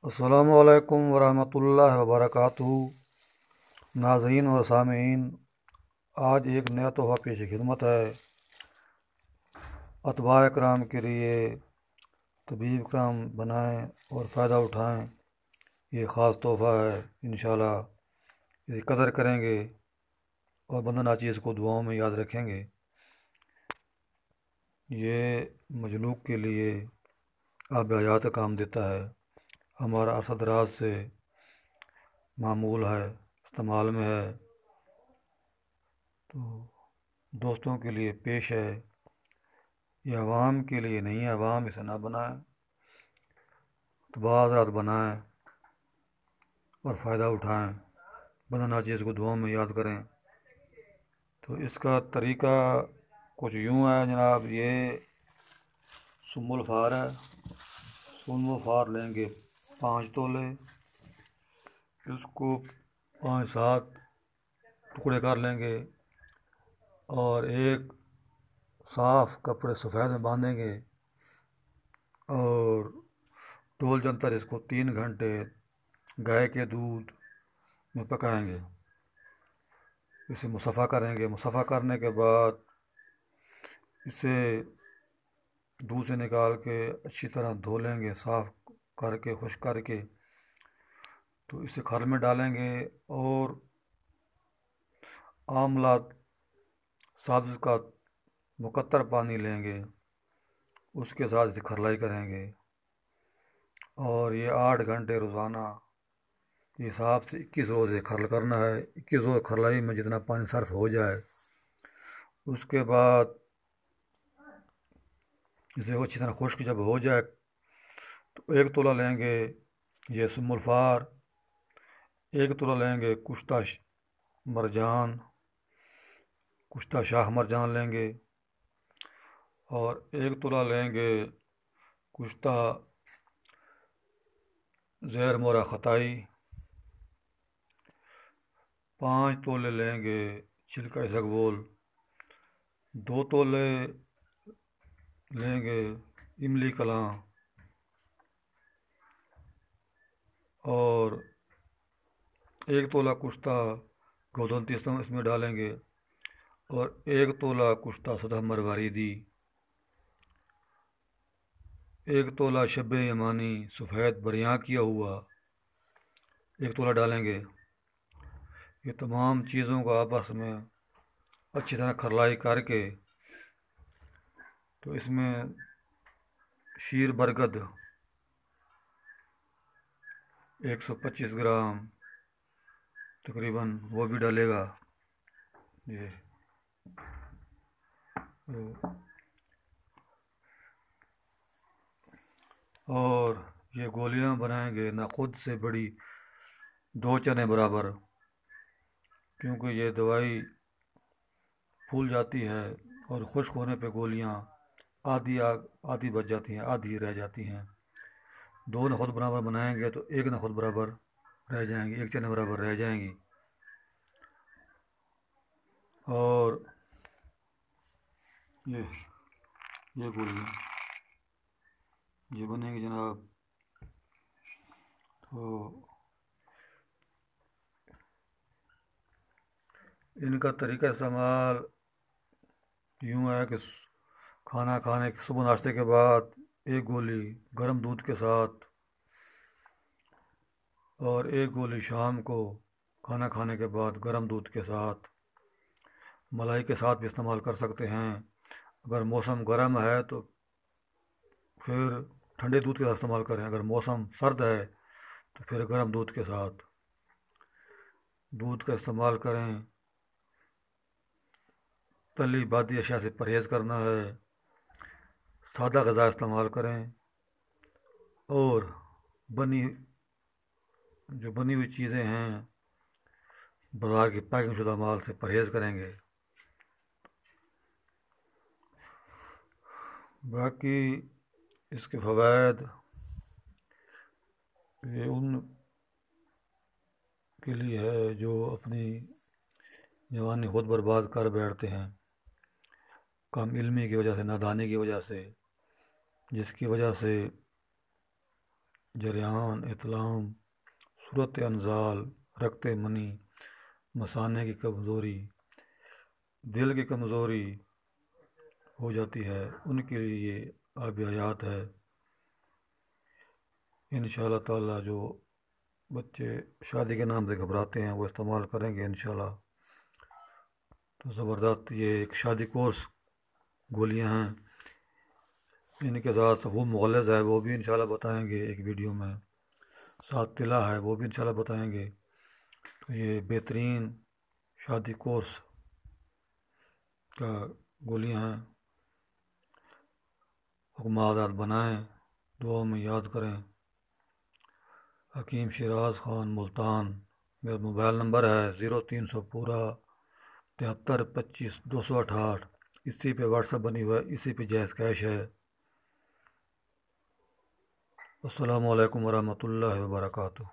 السلام علیکم ورحمۃ اللہ وبرکاتہ۔ ناظرین اور سامعین، آج ایک نیا تحفہ پیش خدمت ہے اتباع کرام کے لیے۔ طبیب کرام بنائیں اور فائدہ اٹھائیں، یہ خاص تحفہ ہے۔ انشاءاللہ اس کی قدر کریں گے اور بندہ ناچیز کو دعاؤں میں یاد رکھیں گے۔ یہ مجلوک کے لیے آب حیات کام دیتا ہے، ہمارا عرصہ دراز سے معمول ہے، استعمال میں ہے، تو دوستوں کے لیے پیش ہے۔ یہ عوام کے لیے نہیں ہے، عوام اسے نہ بنائیں، اتباع حضرات بنائیں اور فائدہ اٹھائیں، بندہ ناچیز کو دعاؤں میں یاد کریں۔ تو اس کا طریقہ کچھ یوں ہے جناب، یہ سم الفار ہے۔ سم الفار لیں گے 5 تولے، اس کو 5-7 ٹکڑے کر لیں گے اور ایک صاف کپڑے سفید میں باندھیں گے اور ٹول جنتر اس کو 3 گھنٹے گائے کے دودھ میں پکائیں گے۔ اسے مصفحہ کریں گے۔ مصفحہ کرنے کے بعد اسے دودھ سے نکال کے اچھی طرح دھو لیں گے، صاف کر کے خشک کر کے، تو اسے کھل میں ڈالیں گے اور آملہ سبز کا مقطر پانی لیں گے، اس کے ساتھ اسے کھرلائی کریں گے اور یہ 8 گھنٹے روزانہ یہ حساب سے 21 روز یہ کھرل کرنا ہے۔ 21 روز کھرلائی میں جتنا پانی صرف ہو جائے، اس کے بعد اسے اچھی طرح خشک جب ہو جائے تو 1 تولہ لیں گے یہ سم الفار، 1 تولہ لیں گے کشتہ مرجان، کشتہ شاہ مرجان لیں گے، اور 1 تولہ لیں گے کشتہ زہر مورا خطائی، 5 تولے لیں گے چھلکا اسقبول، 2 تولے لیں گے املی کلاں، اور 1 تولہ کشتہ گودن تیستم اس میں ڈالیں گے، اور 1 تولہ کشتہ سطح مرواریدی، 1 تولہ شب یمانی سفید بریاں کیا ہوا 1 تولہ ڈالیں گے۔ یہ تمام چیزوں کو آپس میں اچھی طرح کھرلائی کر کے تو اس میں شیر برگد 125 گرام تقریباً وہ بھی ڈالے گا۔ یہ اور یہ گولیاں بنائیں گے نہ خود سے بڑی 2 چنے برابر، کیونکہ یہ دوائی پھول جاتی ہے اور خشک ہونے پہ گولیاں آدھی بچ جاتی ہیں، آدھی رہ جاتی ہیں۔ 2 نہ خود برابر بنائیں گے تو 1 نہ خود برابر رہ جائیں گی، 1 چنے برابر رہ جائیں گی۔ اور یہ گولیاں یہ بنیں گی جناب، تو ان کا طریقہ استعمال یوں ہے کہ کھانا کھانے کے صبح ناشتے کے بعد 1 گولی گرم دودھ کے ساتھ، اور 1 گولی شام کو کھانا کھانے کے بعد گرم دودھ کے ساتھ، ملائی کے ساتھ بھی استعمال کر سکتے ہیں۔ اگر موسم گرم ہے تو پھر ٹھنڈے دودھ کے ساتھ استعمال کریں، اگر موسم سرد ہے تو پھر گرم دودھ کے ساتھ دودھ کا استعمال کریں۔ تلی بادی اشیاء سے پرہیز کرنا ہے، سادہ غذا استعمال کریں، اور بنی ہوئی چیزیں ہیں بازار کی پیکنگ شدہ مال سے پرہیز کریں گے۔ باقی اس کے فوائد یہ ان کے لیے ہے جو اپنی جوانی خود برباد کر بیٹھتے ہیں کم علمی کی وجہ سے، نادانی کی وجہ سے، جس کی وجہ سے جریان، اطلام، صورت انزال، رکت منی، مثانے کی کمزوری، دل کی کمزوری ہو جاتی ہے، ان کے لیے یہ آب حیات ہے۔ انشاءاللہ تعالیٰ جو بچے شادی کے نام سے گھبراتے ہیں وہ استعمال کریں گے انشاءاللہ تو زبردست۔ یہ ایک شادی کورس گولیاں ہیں، ان کے ساتھ وہ مغلظ ہے وہ بھی انشاءاللہ بتائیں گے ایک ویڈیو میں، ساتھ تلا ہے وہ بھی انشاءاللہ بتائیں گے۔ تو یہ بہترین شادی کورس کا گولیاں ہیں، حکمات بنائیں، دعا میں یاد کریں۔ حکیم شیراز خان ملتان، میرا موبائل نمبر ہے 0300 پورا 7325 268، اسی پہ واٹس ایپ بنی ہوا ہے، اسی پہ جائز کیش ہے۔ السلام علیکم ورحمۃ اللہ وبرکاتہ۔